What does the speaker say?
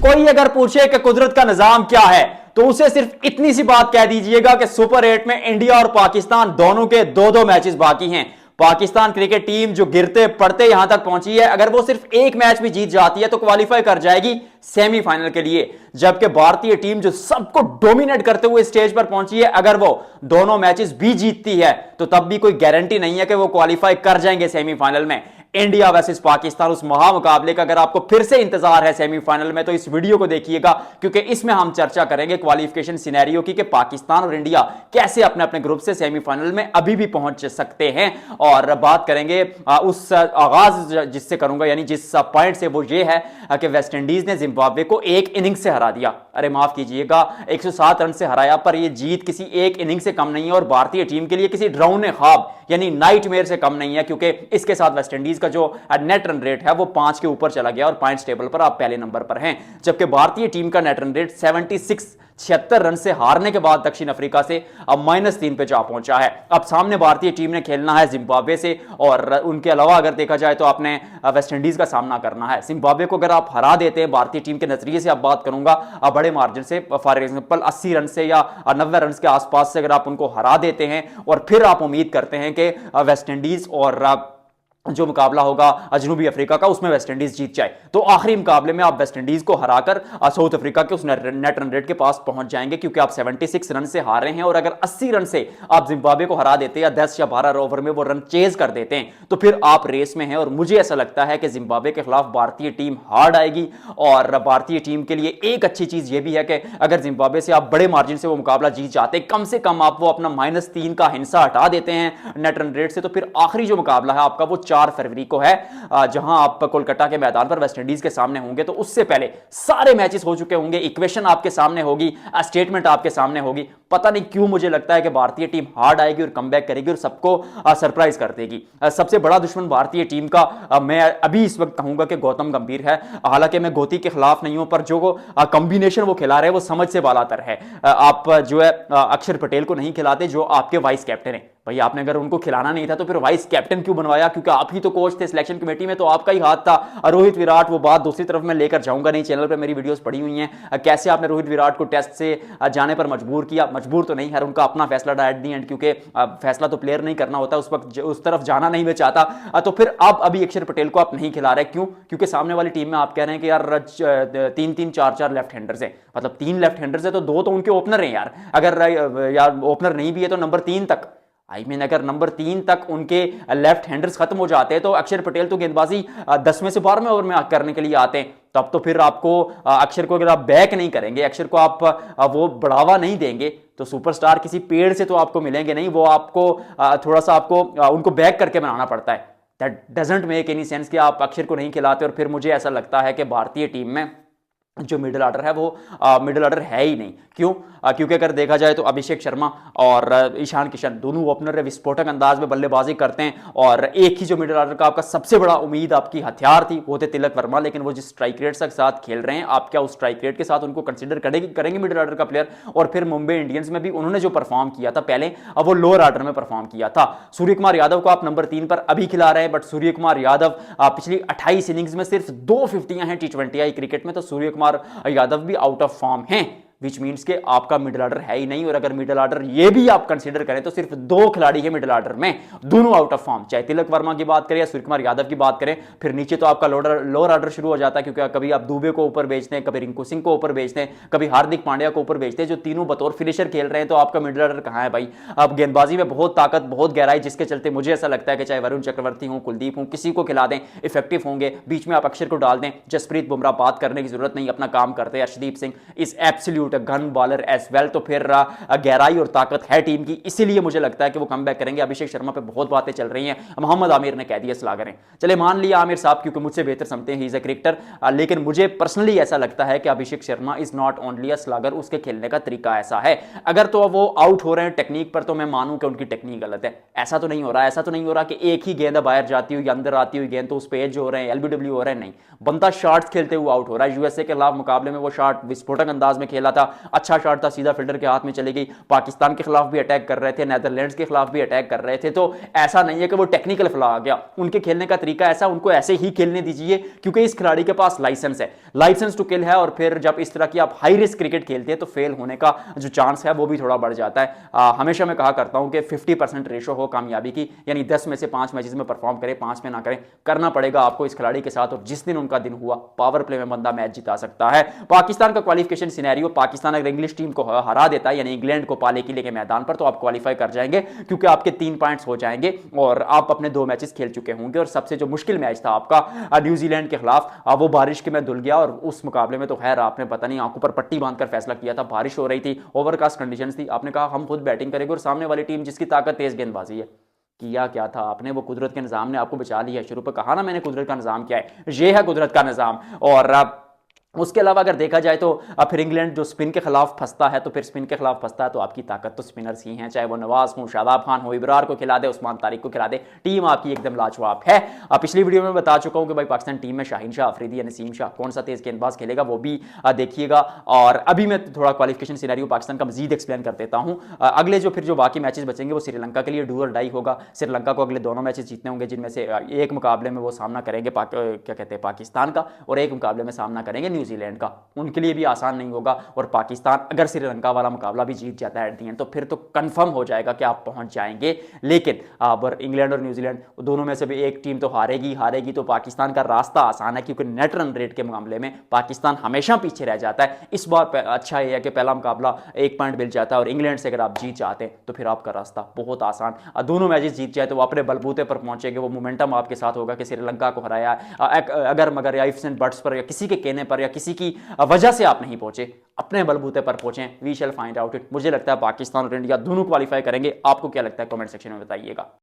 कोई अगर पूछे कि कुदरत का निजाम क्या है तो उसे सिर्फ इतनी सी बात कह दीजिएगा कि सुपर 8 में इंडिया और पाकिस्तान दोनों के दो दो मैचेस बाकी हैं। पाकिस्तान क्रिकेट टीम जो गिरते पड़ते यहां तक पहुंची है, अगर वो सिर्फ एक मैच भी जीत जाती है तो क्वालिफाई कर जाएगी सेमीफाइनल के लिए। जबकि भारतीय टीम जो सबको डोमिनेट करते हुए स्टेज पर पहुंची है, अगर वो दोनों मैचेस भी जीतती है तो तब भी कोई गारंटी नहीं है कि वो क्वालिफाई कर जाएंगे सेमीफाइनल में। इंडिया वर्सेस पाकिस्तान उस महामुकाबले का अगर आपको फिर से इंतजार है सेमीफाइनल में तो इस वीडियो को देखिएगा, क्योंकि इसमें हम चर्चा करेंगे क्वालिफिकेशन सिनेरियो की कि पाकिस्तान और इंडिया कैसे अपने अपने ग्रुप से सेमीफाइनल में अभी भी पहुंच सकते हैं। और बात करेंगे उस आगाज जिससे करूंगा, यानी जिस पॉइंट से, वो ये है कि वेस्ट इंडीज ने जिम्बाब्वे को एक इनिंग से हरा दिया। अरे माफ कीजिएगा, 107 रन से हराया, पर यह जीत किसी एक इनिंग से कम नहीं है और भारतीय टीम के लिए किसी ड्राउने ख्वाब यानी नाइटमेयर से कम नहीं है, क्योंकि इसके साथ वेस्ट इंडीज का जो नेट रन रेट है वो 5 के ऊपर चला गया और पॉइंट्स टेबल पर आप पहले नंबर पर हैं। जबकि भारतीय टीम का नेट रन रेट 76 रन से हारने के बाद दक्षिण अफ्रीका से अब -3 पे जा पहुंचा है। अब सामने भारतीय टीम ने खेलना है जिम्बाब्वे से, और उनके अलावा अगर देखा जाए तो आपने वेस्ट इंडीज का सामना करना है। जिम्बाब्वे को अगर आप हरा देते हैं, भारतीय टीम के नजरिए से आप बात करूंगा, बड़े मार्जिन से, फॉर एग्जांपल 80 रन से या 90 रन के आसपास से अगर आप उनको हरा देते हैं और फिर आप उम्मीद करते हैं कि वेस्ट इंडीज और जो मुकाबला होगा जनूबी अफ्रीका का उसमें वेस्ट इंडीज जीत जाए, तो आखिरी मुकाबले में आप वेस्ट इंडीज को हराकर साउथ अफ्रीका के उस नेट रन रेट के पास पहुंच जाएंगे, क्योंकि आप 76 रन से हारे हैं। और अगर 80 रन से आप जिम्बाब्वे को हरा देते या 10 या 12 ओवर में वो रन चेज कर देते हैं तो फिर आप रेस में हैं। और मुझे ऐसा लगता है कि जिम्बाब्वे के खिलाफ भारतीय टीम हार्ड आएगी। और भारतीय टीम के लिए एक अच्छी चीज यह भी है कि अगर जिम्बाब्वे से आप बड़े मार्जिन से वो मुकाबला जीत जाते, कम से कम आप वो अपना -3 का हिस्सा हटा देते हैं नेट रन रेट से, तो फिर आखिरी जो मुकाबला है आपका वो 4 फरवरी को है, जहां आप कोलकाता के मैदान पर वेस्ट इंडीज के सामने होंगे। तो उससे पहले सारे मैचेस हो चुके होंगे, इक्वेशन आपके सामने होगी, स्टेटमेंट आपके सामने होगी। पता नहीं क्यों मुझे लगता है कि भारतीय टीम हार्ड आएगी और कमबैक करेगी और सबको सरप्राइज कर देगी। सबसे बड़ा दुश्मन भारतीय टीम का मैं अभी इस वक्त कहूंगा कि गौतम गंभीर है। हालांकि मैं गोती के खिलाफ नहीं हूं, पर जो कॉम्बिनेशन वो खिला रहे हैं वो समझ से बालातर है। आप जो है अक्षर पटेल को नहीं खिलाते, जो आपके वाइस कैप्टन है। भाई आपने अगर उनको खिलाना नहीं था तो फिर वाइस कैप्टन क्यों बनवाया? क्योंकि आप ही तो कोच थे सिलेक्शन कमेटी में, तो आपका ही हाथ था। रोहित विराट, वो बात दूसरी तरफ मैं लेकर जाऊंगा नहीं, चैनल पे मेरी वीडियोस पड़ी हुई हैं कैसे आपने रोहित विराट को टेस्ट से जाने पर मजबूर किया। मजबूर तो नहीं है, उनका अपना फैसला था एट दी एंड, क्योंकि फैसला तो प्लेयर नहीं करना होता, उस वक्त उस तरफ जाना नहीं मैं चाहता। तो फिर अब अभी अक्षर पटेल को आप नहीं खिला रहे, क्यों? क्योंकि सामने वाली टीम में आप कह रहे हैं कि यार 3-3 4-4 लेफ्ट हैंडर्स हैं, मतलब 3 लेफ्ट हैंडर्स है तो 2 तो उनके ओपनर हैं यार। अगर यार ओपनर नहीं भी है तो नंबर 3 तक, अगर नंबर 3 तक उनके लेफ्ट हैंडर्स खत्म हो जाते हैं तो अक्षर पटेल तो गेंदबाजी 10वें से 12वें ओवर में करने के लिए आते हैं। तब तो फिर आपको अक्षर को अगर आप बैक नहीं करेंगे, अक्षर को आप वो बढ़ावा नहीं देंगे, तो सुपरस्टार किसी पेड़ से तो आपको मिलेंगे नहीं। वो आपको थोड़ा सा आपको उनको बैक करके बनाना पड़ता है। That doesn't make any sense कि आप अक्षर को नहीं खिलाते। और फिर मुझे ऐसा लगता है कि भारतीय टीम में जो मिडिल ऑर्डर है वो मिडिल ऑर्डर है ही नहीं। क्यों? क्योंकि अगर देखा जाए तो अभिषेक शर्मा और ईशान किशन दोनों ओपनर विस्फोटक अंदाज में बल्लेबाजी करते हैं, और एक ही जो मिडिल ऑर्डर का आपका सबसे बड़ा उम्मीद आपकी हथियार थी वो थे तिलक वर्मा। लेकिन वो जिस स्ट्राइक रेट के साथ खेल रहे हैं, आप क्या उस स्ट्राइक रेट के साथ उनको कंसिडर करेंगे मिडिल ऑर्डर का प्लेयर? और फिर मुंबई इंडियंस में भी उन्होंने जो परफॉर्म किया था पहले, अब वो लोअर ऑर्डर में परफॉर्म किया था। सूर्य कुमार यादव को आप नंबर 3 पर अभी खिला रहे हैं, बट सूर्य कुमार यादव पिछली 28 इनिंग्स में सिर्फ 2 50 हैं T20 क्रिकेट में, तो सूर्य कुमार यादव भी आउट ऑफ फॉर्म हैं, विच मीन्स के आपका मिडिल ऑर्डर है ही नहीं। और अगर मिडिल ऑर्डर ये भी आप कंसीडर करें तो सिर्फ 2 खिलाड़ी है मिडिल ऑर्डर में, दोनों आउट ऑफ फॉर्म। चाहे तिलक वर्मा की बात करें या सूर्य कुमार यादव की बात करें, फिर नीचे तो आपका लोअर ऑर्डर शुरू हो जाता है, क्योंकि कभी आप दुबे को ऊपर बेचते हैं, कभी रिंकू सिंह को ऊपर बेचते हैं, कभी हार्दिक पांड्या को ऊपर बेचते हैं, जो तीनों बतौर फिनिशर खेल रहे हैं। तो आपका मिडिल ऑर्डर कहां है भाई? अब गेंदबाजी में बहुत ताकत, बहुत गहराई, जिसके चलते मुझे ऐसा लगता है कि चाहे वरुण चक्रवर्ती हो, कुलदीप हो, किसी को खिला दें, इफेक्टिव होंगे। बीच में आप अक्षर को डाल दें, जसप्रीत बुमराह, बात करने की जरूरत नहीं, अपना काम करते हैं। Arshdeep Singh is absolute gun bowler as well. तो फिर गहराई और ताकत है टीम की, इसीलिए मुझे लगता है कि वो कमबैक करेंगे। अभिषेक शर्मा पे बहुत बातें चल रही हैं, मोहम्मद आमिर ने कह दिया स्लागर हैं। चले मान लिया आमिर साहब, क्योंकि मुझसे बेहतर समझते हैं, ही इज अ क्रिकेटर, लेकिन मुझे पर्सनली ऐसा लगता है कि Abhishek Sharma is not only a slogger, उसके खेलने का तरीका ऐसा है। अगर तो वो आउट हो रहे हैं टेक्निक पर, तो मैं मानूं कि उनकी टेक्निक गलत है। ऐसा तो नहीं हो रहा, ऐसा तो नहीं हो रहा कि एक ही गेंद बाहर जाती हुई अंदर आती हुई गेंद तो उस पे एज हो रहे हैं, एलबीडब्ल्यू हो रहे हैं, नहीं। बंदा शॉट्स खेलते हुए आउट हो रहा है। यूएसए के खिलाफ मुकाबले में वो शॉट विस्फोटक अंदाज में खेला था, अच्छा शॉट था, सीधा फील्डर के हाथ में चली गई। पाकिस्तान के खिलाफ भी अटैक कर रहे थे, नीदरलैंड्स के खिलाफ भी अटैक कर रहे थे। तो ऐसा नहीं है कि वो टेक्निकल फ्लॉ आ गया, उनके खेलने का तरीका ऐसा, उनको ऐसे ही खेलने दीजिए क्योंकि इस खिलाड़ी के पास लाइसेंस है, लाइसेंस टू किल है। और फिर जब इस तरह की आप हाई रिस्क क्रिकेट खेलते हैं तो फेल होने का जो चांस है वो भी थोड़ा बढ़ जाता है। हमेशा मैं कहा करता हूं कि 50% रेशो हो कामयाबी की, यानी 10 में से 5 मैचेस में परफॉर्म करें, 5 में ना करें, करना पड़ेगा आपको इस खिलाड़ी के साथ। और जिस दिन उनका दिन हुआ, पावर प्ले में बंदा मैच जिता सकता है। पाकिस्तान का क्वालिफिकेशन सिनेरियो, पाकिस्तान अगर इंग्लिश टीम को हरा देता है, यानी इंग्लैंड को पाले किले के मैदान पर, तो आप क्वालिफाई कर जाएंगे क्योंकि आपके 3 पॉइंट्स हो जाएंगे और आप अपने 2 मैचेस खेल चुके होंगे। और सबसे जो मुश्किल मैच था आपका न्यूजीलैंड के खिलाफ, वो बारिश के में धुल गया। और उस मुकाबले में तो खैर आपने पता नहीं आंखों पर पट्टी बांधकर फैसला किया था, बारिश हो रही थी, ओवरकास्ट कंडीशंस थी, आपने कहा हम खुद बैटिंग करेंगे और सामने वाली टीम जिसकी ताकत तेज गेंदबाजी है। किया क्या था आपने, वो कुदरत के निजाम ने आपको बचा लिया। शुरू पर कहा ना मैंने, कुदरत का निजाम क्या है, ये है कुदरत का निजाम। और उसके अलावा अगर देखा जाए तो फिर इंग्लैंड जो स्पिन के खिलाफ फंसता है, तो फिर स्पिन के खिलाफ फंसता है तो आपकी ताकत तो स्पिनर्स ही हैं, चाहे वो नवाज हो, शादाब खान हो, इब्रार को खिला दे, उस्मान तारिक को खिला दे, टीम आपकी एकदम लाजवाब है। पिछली वीडियो में बता चुका हूं कि भाई पाकिस्तान टीम में शाहीन शाह अफरीदी या नसीम शाह कौन सा तेज गेंदबाज खेलेगा वो भी देखिएगा। और अभी मैं थोड़ा क्वालिफिकेशन सिनेरियो पाकिस्तान का मजीद एक्सप्लेन कर देता हूं। अगले जो फिर जो बाकी मैचेस बचेंगे वो श्रीलंका के लिए डू और डाई होगा। श्रीलंका को अगले दोनों मैचेस जीतने होंगे, जिनमें से एक मुकाबले में वो सामना करेंगे क्या कहते हैं पाकिस्तान का, और एक मुकाबले में सामना करेंगे न्यूजीलैंड का। उनके लिए भी आसान नहीं होगा। और पाकिस्तान अगर श्रीलंका वाला मुकाबला भी जीत जाता है एट द एंड, तो फिर तो कंफर्म हो जाएगा कि आप पहुंच जाएंगे। लेकिन अगर इंग्लैंड और न्यूजीलैंड दोनों में से भी एक टीम तो हारेगी तो पाकिस्तान का रास्ता आसान है, क्योंकि नेट रन रेट के मामले में पाकिस्तान हमेशा पीछे रह जाता है। इस बार अच्छा यह है कि पहला मुकाबला 1 पॉइंट मिल जाता है, और इंग्लैंड से अगर आप जीत जाते हैं तो फिर आपका रास्ता बहुत आसान। दोनों मैचेस जीत जाए तो वो अपने बलबूते पर पहुंचेंगे, वो मोमेंटम आपके साथ होगा कि श्रीलंका को हराया, अगर मगर या इफ्स एंड बट्स पर या किसी के कहने पर या किसी की वजह से आप नहीं पहुंचे, अपने बलबूते पर पहुंचे। We shall find out it. मुझे लगता है पाकिस्तान और इंडिया दोनों क्वालिफाई करेंगे। आपको क्या लगता है कमेंट सेक्शन में बताइएगा।